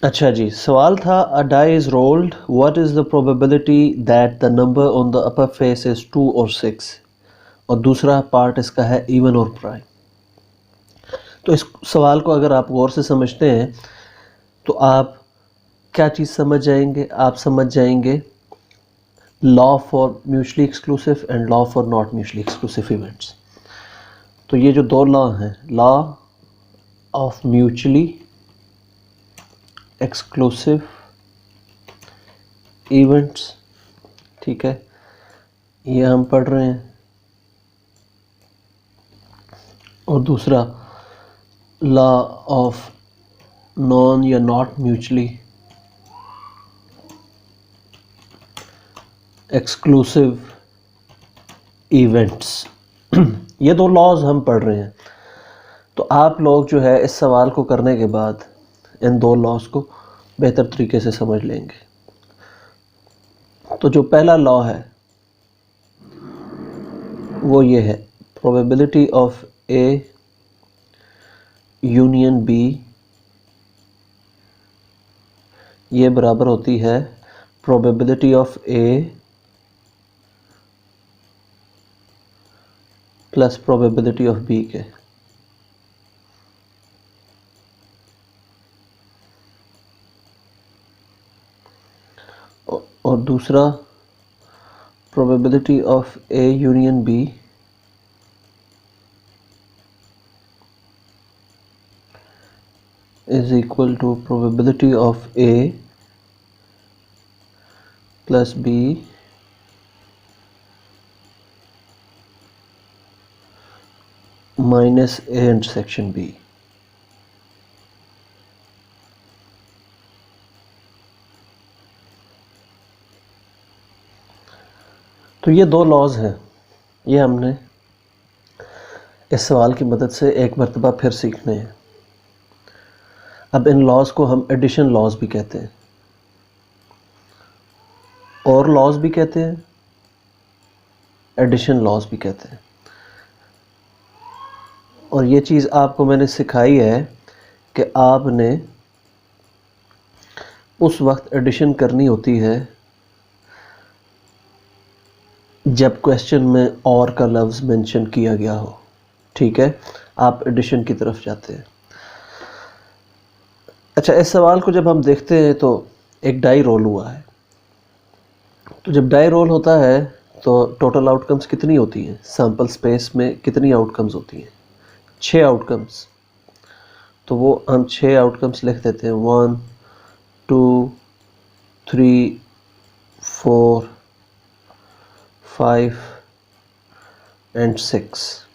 अच्छा जी, सवाल था a die is rolled, what is the probability that the number on the upper face is 2 और 6, और दूसरा पार्ट इसका है इवन और प्राइम। तो इस सवाल को अगर आप गौर से समझते हैं तो आप क्या चीज़ समझ जाएंगे, आप समझ जाएंगे law for mutually exclusive and law for not mutually exclusive events. तो ये जो दो लॉ हैं, law of mutually exclusive events, ठीक है, ये हम पढ़ रहे हैं, और दूसरा लॉ ऑफ नॉन या नॉट म्यूचुअली एक्सक्लूसिव इवेंट्स। ये दो लॉज हम पढ़ रहे हैं। तो आप लोग जो है इस सवाल को करने के बाद इन दो लॉज को बेहतर तरीके से समझ लेंगे। तो जो पहला लॉ है वो ये है, probability of A union B ये बराबर होती है probability of A plus probability of B के। और दूसरा probability of A union B is equal to probability of A plus B minus A intersection B। तो ये दो लॉज हैं, ये हमने इस सवाल की मदद से एक मरतबा फिर सीखने हैं। अब इन लॉज को हम एडिशन लॉज भी कहते हैं, और लॉज भी कहते हैं, एडिशन लॉज भी कहते हैं। और ये चीज़ आपको मैंने सिखाई है कि आपने उस वक्त एडिशन करनी होती है जब क्वेश्चन में और का लफ्ज़ मेंशन किया गया हो, ठीक है, आप एडिशन की तरफ जाते हैं। अच्छा, इस सवाल को जब हम देखते हैं तो एक डाई रोल हुआ है। तो जब डाई रोल होता है तो टोटल आउटकम्स कितनी होती हैं, सैम्पल स्पेस में कितनी आउटकम्स होती हैं? 6 आउटकम्स। तो वो हम 6 आउटकम्स लिख देते हैं, 1 2 3 4 5 एंड 6,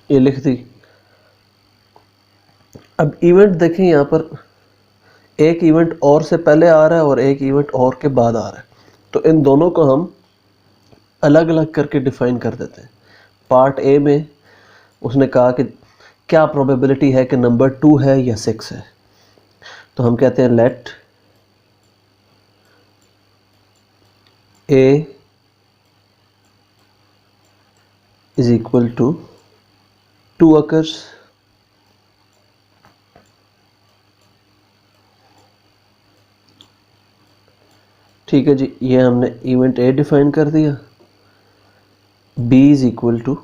ये लिख दी। अब इवेंट देखें, यहाँ पर एक इवेंट और से पहले आ रहा है और एक इवेंट और के बाद आ रहा है, तो इन दोनों को हम अलग अलग करके डिफाइन कर देते हैं। पार्ट ए में उसने कहा कि क्या प्रोबेबिलिटी है कि नंबर 2 है या 6 है, तो हम कहते हैं let A is equal to 2 occurs, ठीक है जी, ये हमने इवेंट ए डिफाइन कर दिया। B is equal to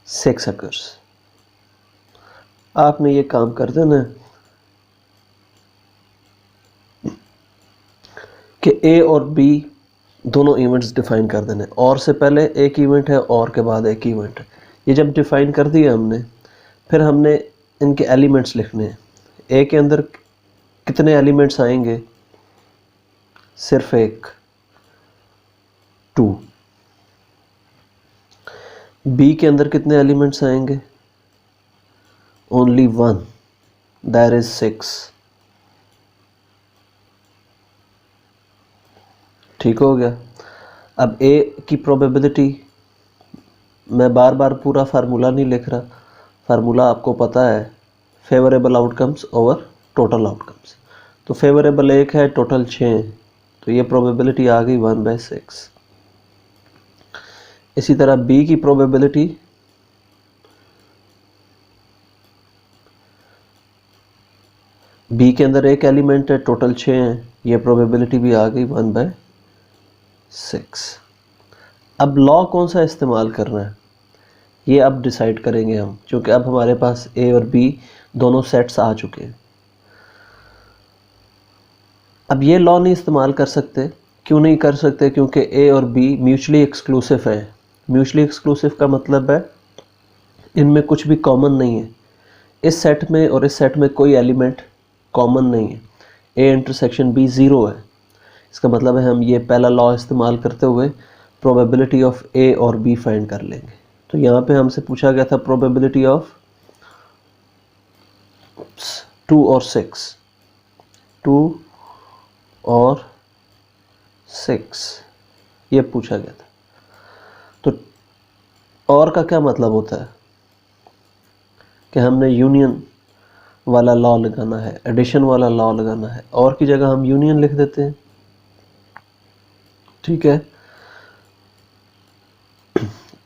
6 occurs. आपने ये काम कर देना कि ए और बी दोनों इवेंट्स डिफाइन कर देने, और से पहले एक इवेंट है और के बाद एक इवेंट है। ये जब डिफाइन कर दिया हमने, फिर हमने इनके एलिमेंट्स लिखने हैं। ए के अंदर कितने एलिमेंट्स आएंगे? सिर्फ एक, 2। बी के अंदर कितने एलिमेंट्स आएंगे? Only 1, that is 6। ठीक हो गया। अब ए की प्रोबेबिलिटी, मैं बार बार पूरा फार्मूला नहीं लिख रहा, फार्मूला आपको पता है, favourable outcomes over total outcomes. तो फेवरेबल 1 है, टोटल 6, तो ये प्रोबेबिलिटी आ गई 1/6। इसी तरह बी की प्रोबेबिलिटी बी के अंदर एक एलिमेंट है, टोटल 6 हैं, ये प्रोबेबिलिटी भी आ गई 1/6। अब लॉ कौन सा इस्तेमाल करना है ये अब डिसाइड करेंगे हम, क्योंकि अब हमारे पास ए और बी दोनों सेट्स आ चुके हैं। अब ये लॉ नहीं इस्तेमाल कर सकते, क्यों नहीं कर सकते? क्योंकि ए और बी म्यूचुअली एक्सक्लूसिव है। म्यूचुअली एक्सक्लूसिव का मतलब है इनमें कुछ भी कॉमन नहीं है। इस सेट में और इस सेट में कोई एलिमेंट कॉमन नहीं है। ए इंटरसेक्शन बी ज़ीरो है। इसका मतलब है हम ये पहला लॉ इस्तेमाल करते हुए प्रोबेबिलिटी ऑफ ए और बी फाइंड कर लेंगे। तो यहाँ पे हमसे पूछा गया था प्रोबेबिलिटी ऑफ 2 और 6, 2 और 6 ये पूछा गया था। तो और का क्या मतलब होता है कि हमने यूनियन वाला लॉ लगाना है, एडिशन वाला लॉ लगाना है, और की जगह हम यूनियन लिख देते हैं। ठीक है,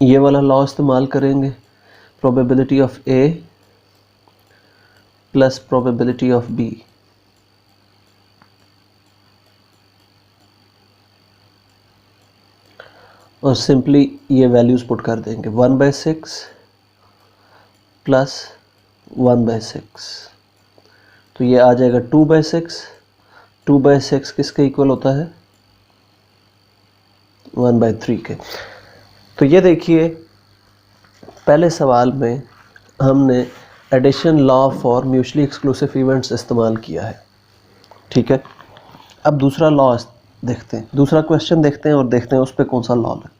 ये वाला लॉ इस्तेमाल करेंगे, probability of A plus probability of B. और सिंपली ये वैल्यूज पुट कर देंगे 1/6 प्लस 1/6, तो ये आ जाएगा 2/6। 2/6 किसके इक्वल होता है? 1/3 के। तो ये देखिए पहले सवाल में हमने addition law for mutually exclusive events इस्तेमाल किया है। ठीक है, अब दूसरा लॉ देखते हैं, दूसरा क्वेश्चन देखते हैं और देखते हैं उस पर कौन सा लॉ लगता है।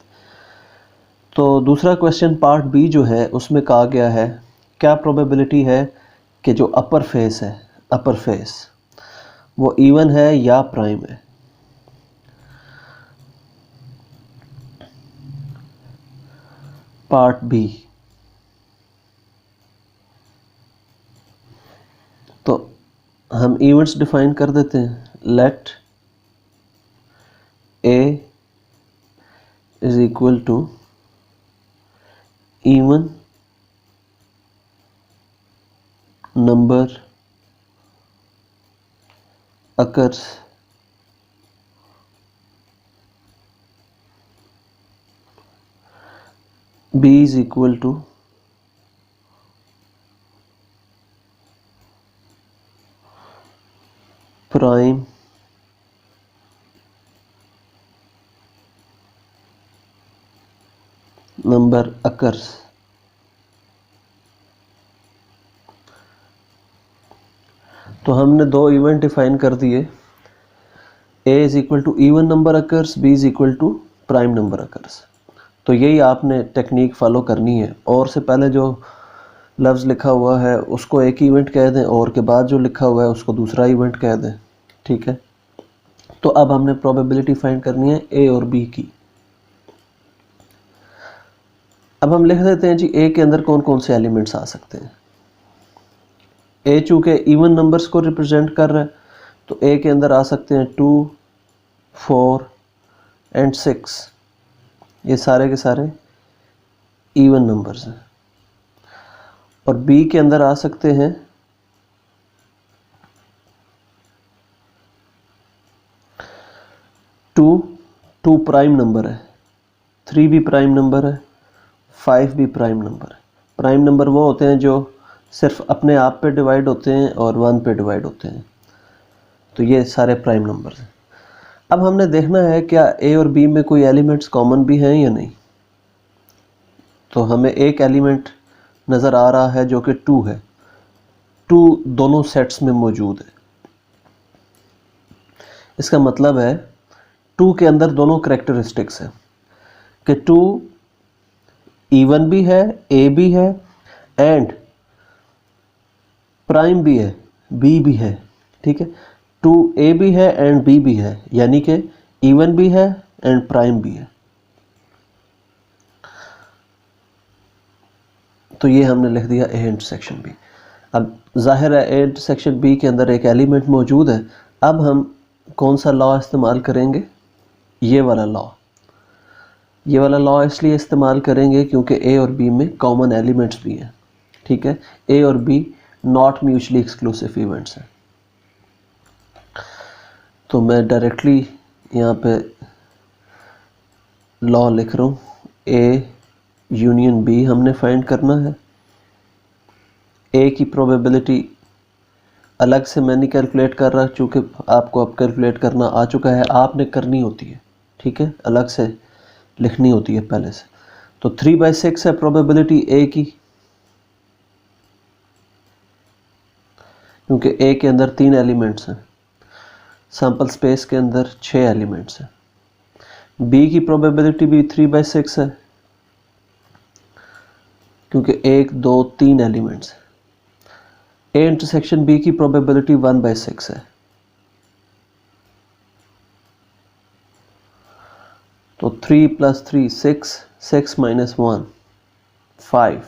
तो दूसरा क्वेश्चन पार्ट बी जो है उसमें कहा गया है क्या प्रोबेबिलिटी है कि जो अपर फेस है, अपर फेस वो इवन है या प्राइम है। पार्ट बी, तो हम इवेंट्स डिफाइन कर देते हैं। Let A is equal to even number occurs b is equal to prime number occurs। तो हमने दो इवेंट डिफाइन कर दिए, a is equal to even number occurs, b is equal to prime number occurs. तो यही आपने technique follow करनी है, और से पहले जो लफ्ज़ लिखा हुआ है उसको एक इवेंट कह दें, और के बाद जो लिखा हुआ है उसको दूसरा इवेंट कह दें। ठीक है, तो अब हमने प्रोबेबिलिटी फाइंड करनी है ए और बी की। अब हम लिख देते हैं जी ए के अंदर कौन कौन से एलिमेंट्स आ सकते हैं। ए चूँकि इवन नंबर्स को रिप्रेजेंट कर रहा है तो ए के अंदर आ सकते हैं 2, 4 एंड 6, ये सारे के सारे इवन नंबर्स हैं। और बी के अंदर आ सकते हैं 2 प्राइम नंबर है, 3 भी प्राइम नंबर है, 5 भी प्राइम नंबर है। प्राइम नंबर वो होते हैं जो सिर्फ अपने आप पे डिवाइड होते हैं और 1 पे डिवाइड होते हैं। तो ये सारे प्राइम नंबर्स हैं। अब हमने देखना है क्या ए और बी में कोई एलिमेंट्स कॉमन भी हैं या नहीं। तो हमें एक एलिमेंट नज़र आ रहा है जो कि 2 है। 2 दोनों सेट्स में मौजूद है। इसका मतलब है 2 के अंदर दोनों करेक्टरिस्टिक्स हैं कि 2 इवन भी है, ए भी है, एंड प्राइम भी है, बी भी है। ठीक है, 2 ए भी है एंड बी भी है, यानी कि इवन भी है एंड प्राइम भी है। तो ये हमने लिख दिया ए इंटरसेक्शन बी। अब जाहिर है ए इंटरसेक्शन बी के अंदर एक एलिमेंट मौजूद है। अब हम कौन सा लॉ इस्तेमाल करेंगे? ये वाला लॉ। ये वाला लॉ इसलिए इस्तेमाल करेंगे क्योंकि ए और बी में कॉमन एलिमेंट्स भी हैं। ठीक है, ए और B not mutually exclusive events हैं। तो मैं डायरेक्टली यहाँ पे लॉ लिख रहा हूँ, ए यूनियन बी हमने फाइंड करना है। ए की प्रोबेबिलिटी अलग से मैं नहीं कैलकुलेट कर रहा, चूँकि आपको अब कैलकुलेट करना आ चुका है, आपने करनी होती है, ठीक है, अलग से लिखनी होती है पहले से। तो 3/6 है प्रोबेबिलिटी ए की, क्योंकि ए के अंदर 3 एलिमेंट्स हैं, सैम्पल स्पेस के अंदर 6 एलिमेंट्स हैं। बी की प्रोबेबिलिटी भी 3/6 है, क्योंकि 1 2 3 एलिमेंट्स हैं। ए इंटरसेक्शन बी की प्रोबेबिलिटी 1/6 है। तो 3 + 3 6, 6 - 1 5,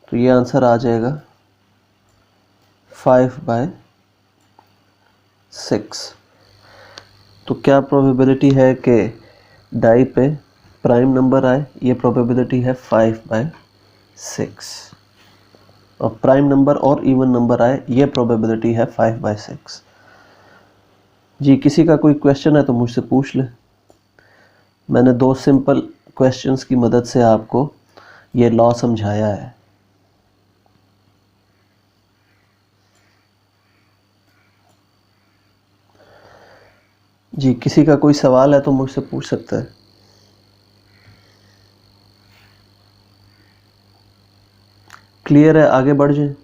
तो ये आंसर आ जाएगा 5/6। तो क्या प्रोबेबिलिटी है कि डाई पे प्राइम नंबर आए? ये प्रोबेबिलिटी है 5/6। और प्राइम नंबर और इवन नंबर आए, ये प्रोबेबिलिटी है 5/6। जी, किसी का कोई क्वेश्चन है तो मुझसे पूछ ले। मैंने 2 सिंपल क्वेश्चंस की मदद से आपको ये लॉ समझाया है। जी, किसी का कोई सवाल है तो मुझसे पूछ सकता है। क्लियर है? आगे बढ़ जाए।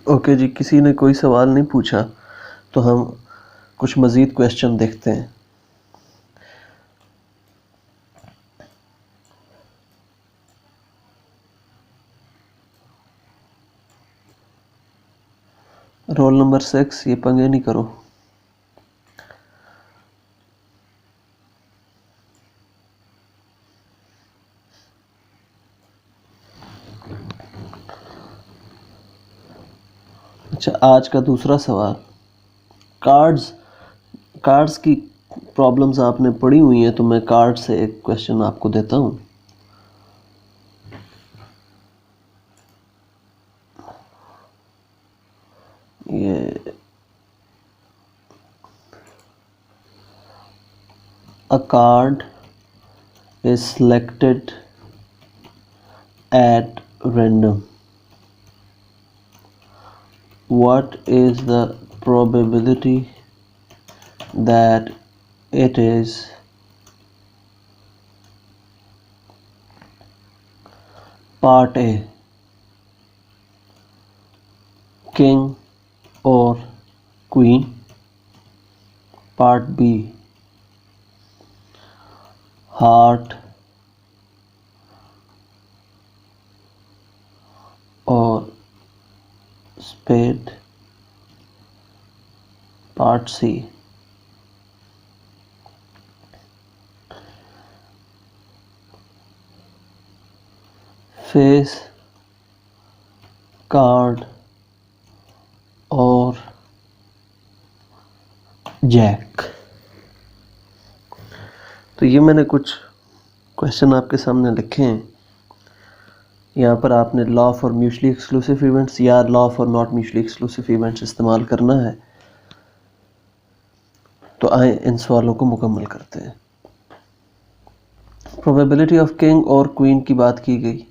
ओके जी, किसी ने कोई सवाल नहीं पूछा तो हम कुछ मज़ीद क्वेश्चन देखते हैं। रोल नंबर 6, ये पंगे नहीं करो। अच्छा, आज का दूसरा सवाल, कार्ड्स की प्रॉब्लम्स आपने पढ़ी हुई हैं, तो मैं कार्ड से एक क्वेश्चन आपको देता हूँ। ये a card is selected at random. What is the probability that it is part A, king or queen, part B, heart or spade, part C? Face, card और जैक। तो ये मैंने कुछ क्वेश्चन आपके सामने लिखे हैं। यहाँ पर आपने law for mutually exclusive events या law for not mutually exclusive events इस्तेमाल करना है। तो आए इन सवालों को मुकम्मल करते हैं। प्रोबेबिलिटी ऑफ किंग और क्वीन की बात की गई,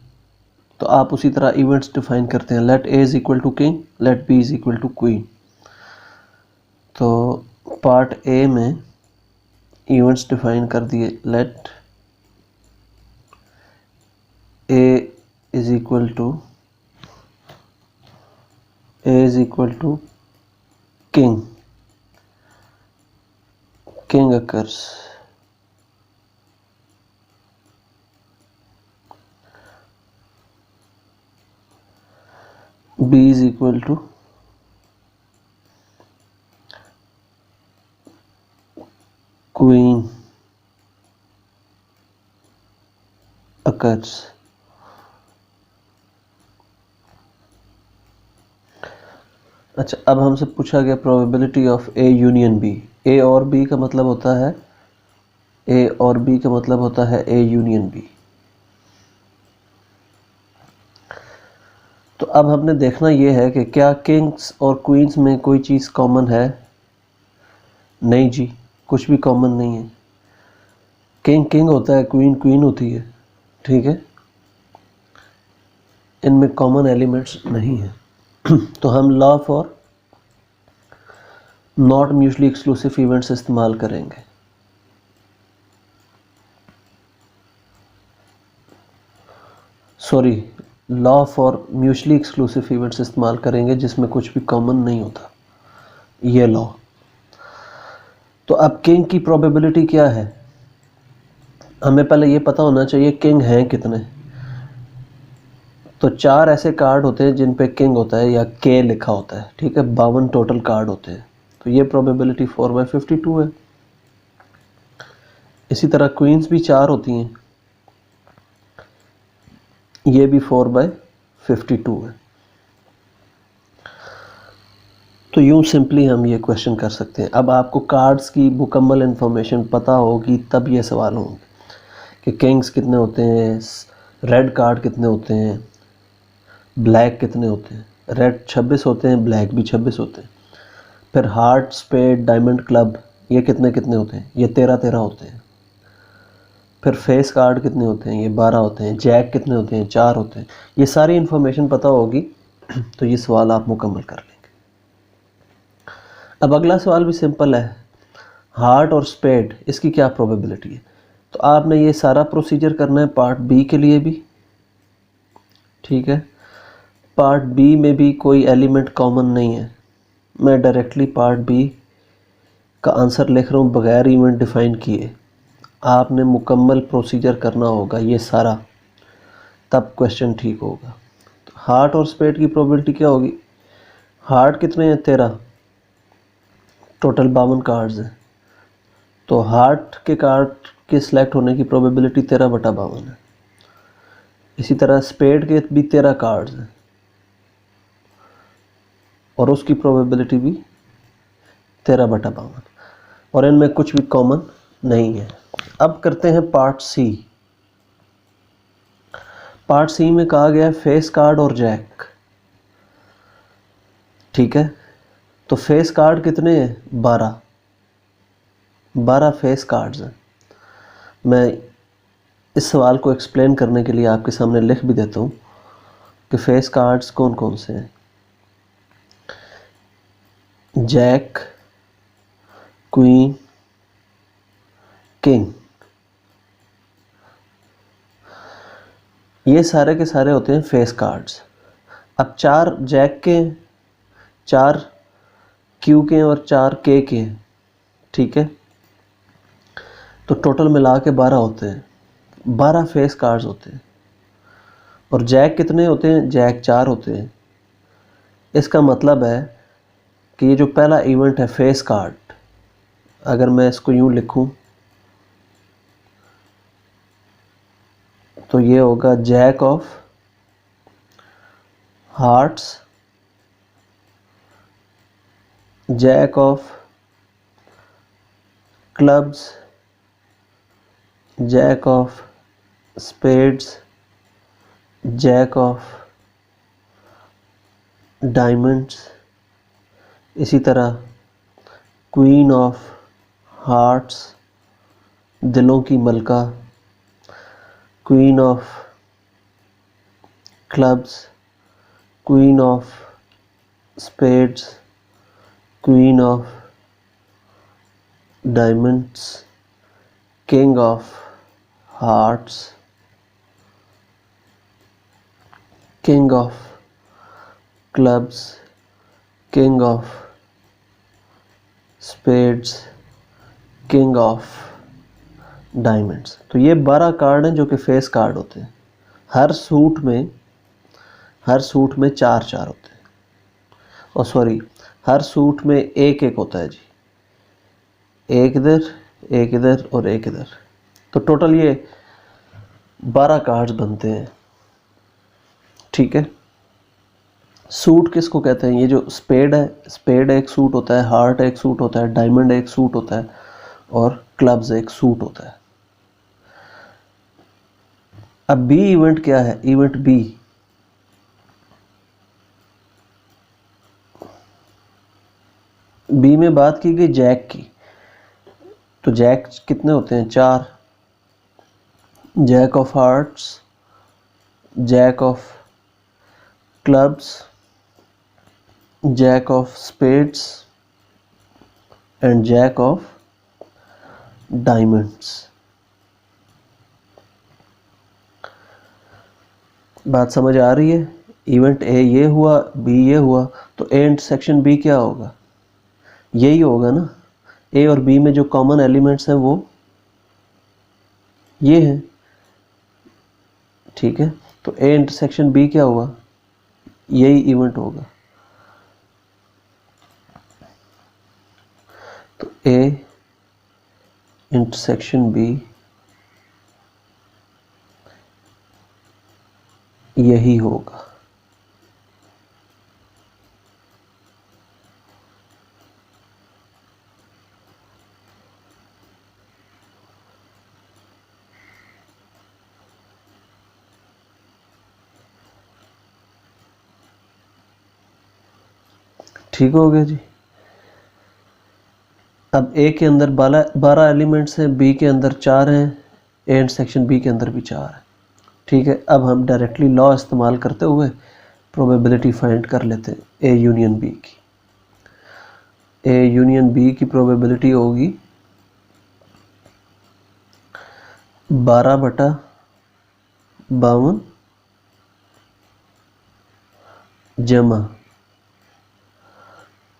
तो आप उसी तरह इवेंट्स डिफाइन करते हैं। Let A is equal to king, let B is equal to queen. तो पार्ट ए में इवेंट्स डिफाइन कर दिए। Let A is equal to king, king occurs, B is equal to queen occurs। अच्छा, अब हमसे पूछा गया probability of A union B. A और बी का मतलब होता है ए यूनियन बी। तो अब हमने देखना ये है कि क्या किंग्स और क्वींस में कोई चीज़ कॉमन है। नहीं जी, कुछ भी कॉमन नहीं है। किंग किंग होता है, क्वीन क्वीन होती है, ठीक है, इनमें कॉमन एलिमेंट्स नहीं है। तो हम law for not mutually exclusive events इस्तेमाल करेंगे। Sorry, law for mutually exclusive events इस्तेमाल करेंगे जिसमें कुछ भी कॉमन नहीं होता, ये लॉ। तो अब किंग की प्रोबेबिलिटी क्या है, हमें पहले ये पता होना चाहिए किंग हैं कितने। तो 4 ऐसे कार्ड होते हैं जिन पे किंग होता है या के लिखा होता है, ठीक है, 52 टोटल कार्ड होते हैं। तो ये प्रोबेबिलिटी 4/52 है। इसी तरह क्वींस भी 4 होती हैं, ये भी 4/52 है। तो यूँ सिंपली हम ये क्वेश्चन कर सकते हैं। अब आपको कार्ड्स की मुकम्मल इन्फॉर्मेशन पता होगी तब ये सवाल होंगे कि किंग्स कितने होते हैं, रेड कार्ड कितने होते हैं, ब्लैक कितने होते हैं। रेड 26 होते हैं, ब्लैक भी 26 होते हैं। फिर हार्ट, स्पेड, डायमंड, क्लब, ये कितने कितने होते हैं, ये 13 होते हैं। फिर फेस कार्ड कितने होते हैं, ये 12 होते हैं। जैक कितने होते हैं, 4 होते हैं। ये सारी इन्फॉर्मेशन पता होगी तो ये सवाल आप मुकम्मल कर लेंगे। अब अगला सवाल भी सिंपल है, हार्ट और स्पेड, इसकी क्या प्रोबेबिलिटी है। तो आपने ये सारा प्रोसीजर करना है पार्ट बी के लिए भी, ठीक है। पार्ट बी में भी कोई एलिमेंट कॉमन नहीं है। मैं डायरेक्टली पार्ट बी का आंसर लिख रहा हूँ बगैर इवेंट डिफ़ाइन किए। आपने मुकम्मल प्रोसीजर करना होगा ये सारा, तब क्वेश्चन ठीक होगा। तो हार्ट और स्पेड की प्रोबेबिलिटी क्या होगी, हार्ट कितने हैं, 13, टोटल 52 कार्ड्स हैं। तो हार्ट के कार्ड के सिलेक्ट होने की प्रोबेबिलिटी 13/52 है। इसी तरह स्पेड के भी 13 कार्ड्स हैं और उसकी प्रोबेबिलिटी भी 13/52, और इनमें कुछ भी कॉमन नहीं है। अब करते हैं पार्ट सी। पार्ट सी में कहा गया है फेस कार्ड और जैक, ठीक है। तो फेस कार्ड कितने हैं, 12 फेस कार्ड्स हैं। मैं इस सवाल को एक्सप्लेन करने के लिए आपके सामने लिख भी देता हूँ कि फेस कार्ड्स कौन कौन से हैं। जैक, क्वीन, किंग, ये सारे के सारे होते हैं फेस कार्ड्स। अब 4 जैक के, 4 क्यू के और 4 के हैं, ठीक है। तो टोटल मिला के 12 होते हैं, 12 फेस कार्ड्स होते हैं। और जैक कितने होते हैं, जैक 4 होते हैं। इसका मतलब है कि ये जो पहला इवेंट है फेस कार्ड, अगर मैं इसको यूँ लिखूं तो ये होगा jack of hearts, jack of clubs, jack of spades, jack of diamonds, इसी तरह क्वीन ऑफ हार्ट्स, दिलों की मलका, queen of clubs, queen of spades, queen of diamonds, king of hearts, king of clubs, king of spades, king of diamonds. तो ये 12 card हैं जो कि फेस कार्ड होते हैं। हर सूट में 4 होते हैं, और सॉरी, हर सूट में एक एक होता है जी, एक इधर, एक इधर और एक इधर। तो टोटल ये 12 कार्ड्स बनते हैं, ठीक है। सूट किसको कहते हैं, ये जो स्पेड है, स्पेड एक सूट होता है, हार्ट एक सूट होता है, डायमंड एक सूट होता है, और क्लब्स एक सूट होता है। अब बी इवेंट क्या है, इवेंट बी, बी में बात की गई जैक की, तो जैक कितने होते हैं? 4। Jack of hearts, jack of clubs, jack of spades and jack of diamonds. बात समझ आ रही है? इवेंट ए ये हुआ, बी ये हुआ, तो ए इंटरसेक्शन बी क्या होगा? यही होगा ना। ए और बी में जो कॉमन एलिमेंट्स हैं वो ये हैं, ठीक है। तो ए इंटरसेक्शन बी क्या हुआ? यही इवेंट होगा। तो ए इंटरसेक्शन बी यही होगा। ठीक हो गया जी। अब ए के अंदर 12 एलिमेंट्स हैं, बी के अंदर 4 हैं, ए इंटरसेक्शन बी के अंदर भी 4 है। ठीक है, अब हम डायरेक्टली लॉ इस्तेमाल करते हुए प्रोबेबिलिटी फाइंड कर लेते हैं ए यूनियन बी की। ए यूनियन बी की प्रोबेबिलिटी होगी 12/52 जमा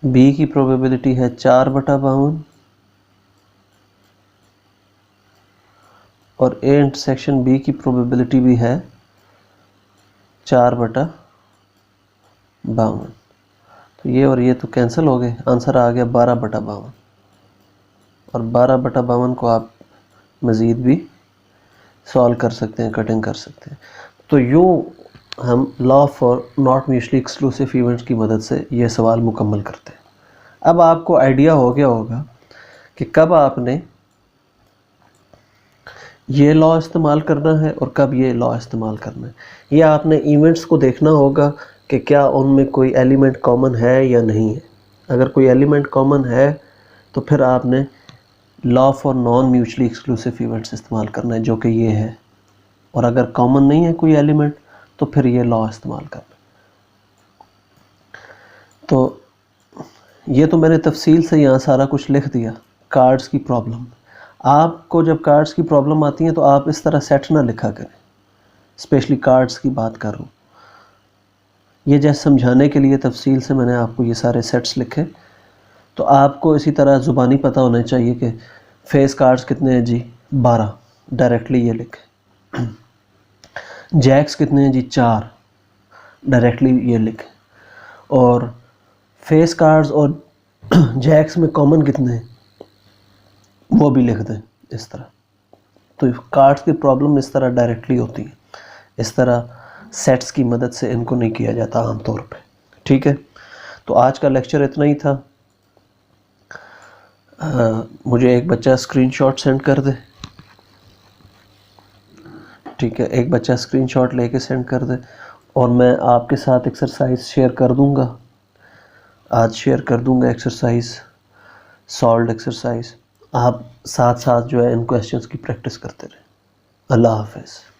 बी की प्रोबेबिलिटी है 4/52 और ए इंटरसेक्शन बी की प्रोबेबिलिटी भी है 4/52। तो ये और ये तो कैंसिल हो गए, आंसर आ गया 12/52। और 12/52 को आप मज़ीद भी सॉल्व कर सकते हैं, कटिंग कर सकते हैं। तो यूँ हम law for not mutually exclusive events की मदद से ये सवाल मुकम्मल करते हैं। अब आपको आइडिया हो गया होगा कि कब आपने ये लॉ इस्तेमाल करना है और कब ये लॉ इस्तेमाल करना है। ये आपने इवेंट्स को देखना होगा कि क्या उनमें कोई एलिमेंट कॉमन है या नहीं है। अगर कोई एलिमेंट कॉमन है तो फिर आपने law for non mutually exclusive events इस्तेमाल करना है, जो कि ये है। और अगर कॉमन नहीं है कोई एलिमेंट तो फिर ये लॉ इस्तेमाल करना। तो ये तो मैंने तफसील से यहाँ सारा कुछ लिख दिया। कार्ड्स की प्रॉब्लम, आपको जब कार्ड्स की प्रॉब्लम आती है तो आप इस तरह सेट ना लिखा करें, स्पेशली कार्ड्स की बात कर रहा हूँ। ये जैसे समझाने के लिए तफसील से मैंने आपको ये सारे सेट्स लिखे। तो आपको इसी तरह ज़ुबानी पता होना चाहिए कि फेस कार्ड्स कितने हैं जी? 12, डायरेक्टली ये लिखें। जैक्स कितने हैं जी? 4, डायरेक्टली ये लिखें। और फेस कार्ड्स और जैक्स में कॉमन कितने हैं वो भी लिख दें इस तरह। तो कार्ड्स की प्रॉब्लम इस तरह डायरेक्टली होती है, इस तरह सेट्स की मदद से इनको नहीं किया जाता आमतौर पे। ठीक है, तो आज का लेक्चर इतना ही था। मुझे एक बच्चा स्क्रीनशॉट सेंड कर दे। ठीक है, एक बच्चा स्क्रीनशॉट लेके सेंड कर दे और मैं आपके साथ एक्सरसाइज शेयर कर दूंगा। आज शेयर कर दूंगा एक्सरसाइज, सॉल्व्ड एक्सरसाइज। आप साथ साथ जो है इन क्वेश्चंस की प्रैक्टिस करते रहें। अल्लाह हाफ़िज़।